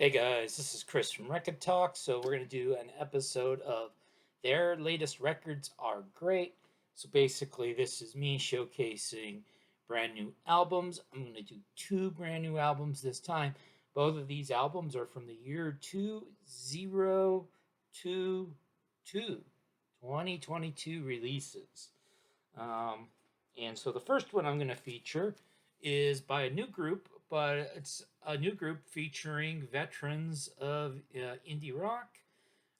Hey guys, this is Chris from Rekkid Talk. So we're going to do an episode of Their Latest Records Are Great. So basically, this is me showcasing brand new albums. I'm going to do two brand new albums this time. Both of these albums are from the year 2022 releases. Um, and so the first one I'm going to feature is by a new group, but it's a new group featuring veterans of indie rock,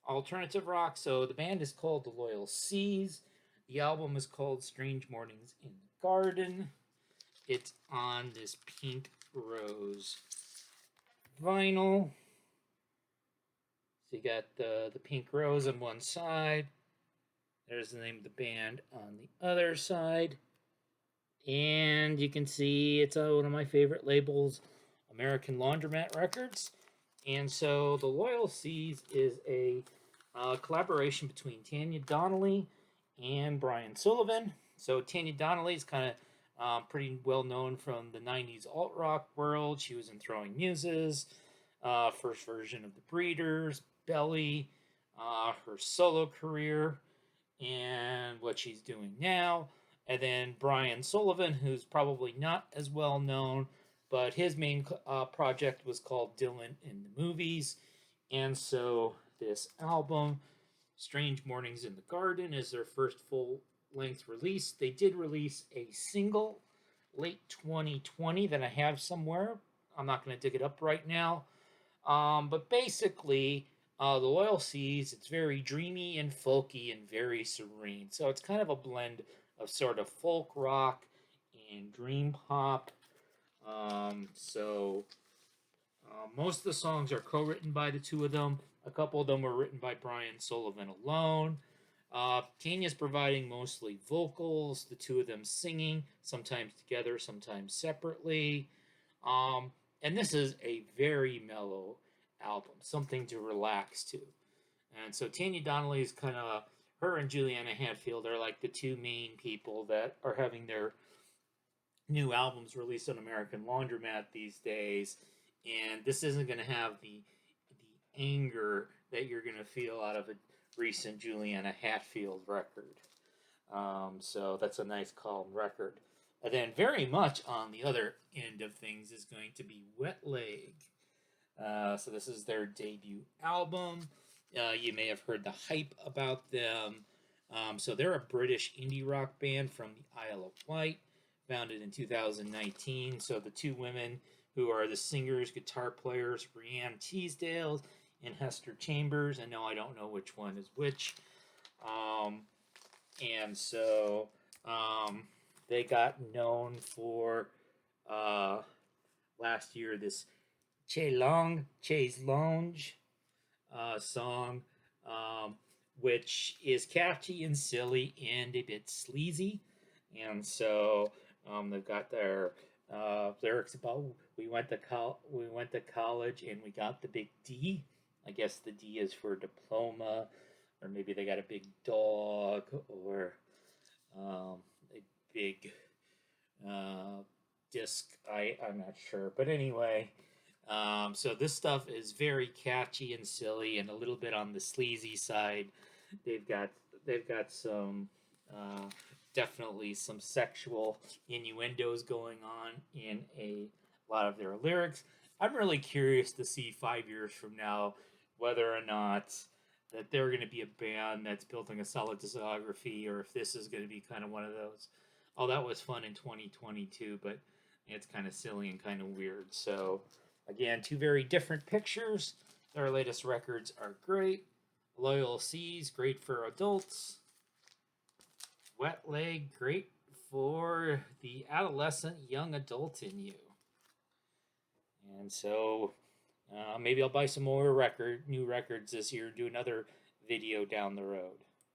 alternative rock. So the band is called The Loyal Seas. The album is called Strange Mornings in the Garden. It's on this pink rose vinyl. So you got the pink rose on one side. There's the name of the band on the other side. And you can see it's one of my favorite labels, American Laundromat Records. And so The Loyal Seas is a collaboration between Tanya Donelly and Brian Sullivan. So Tanya Donelly is kind of pretty well known from the 90s alt rock world. She was in Throwing Muses, first version of The Breeders, Belly, her solo career, and what she's doing now. And then Brian Sullivan, who's probably not as well known, but his main project was called Dylan in the Movies. And so this album, Strange Mornings in the Garden, is their first full length release. They did release a single late 2020 that I have somewhere. I'm not going to dig it up right now. But basically, The Loyal Seas, it's very dreamy and folky and very serene. So it's kind of a blend of sort of folk rock and dream pop. Most of the songs are co-written by the two of them. A couple of them were written by Brian Sullivan alone. Tanya's providing mostly vocals, the two of them singing, sometimes together, sometimes separately. And this is a very mellow album, something to relax to. And so Tanya Donelly is kind of, her and Juliana Hatfield are like the two main people that are having their new albums released on American Laundromat these days. And this isn't going to have the anger that you're going to feel out of a recent Juliana Hatfield record. So that's a nice calm record. And then very much on the other end of things is going to be Wet Leg. So this is their debut album. You may have heard the hype about them. So they're a British indie rock band from the Isle of Wight, founded in 2019. So the two women who are the singers, guitar players, Rhiannon Teasdale and Hester Chambers. And no, I don't know which one is which. And so they got known for last year this Chaise Lounge song, which is catchy and silly and a bit sleazy. And so they've got their lyrics about we went to college and we got the big D. I guess the D is for diploma, or maybe they got a big dog, or a big disc. I'm not sure, but anyway. So this stuff is very catchy and silly, and a little bit on the sleazy side. They've got some definitely some sexual innuendos going on in a lot of their lyrics. I'm really curious to see 5 years from now whether or not that they're going to be a band that's building a solid discography, or if this is going to be kind of one of those. Oh, that was fun in 2022, but it's kind of silly and kind of weird. So. Again, two very different pictures. Their latest records are great. Loyal Seas, great for adults. Wet Leg, great for the adolescent young adult in you. And so maybe I'll buy some more new records this year, do another video down the road.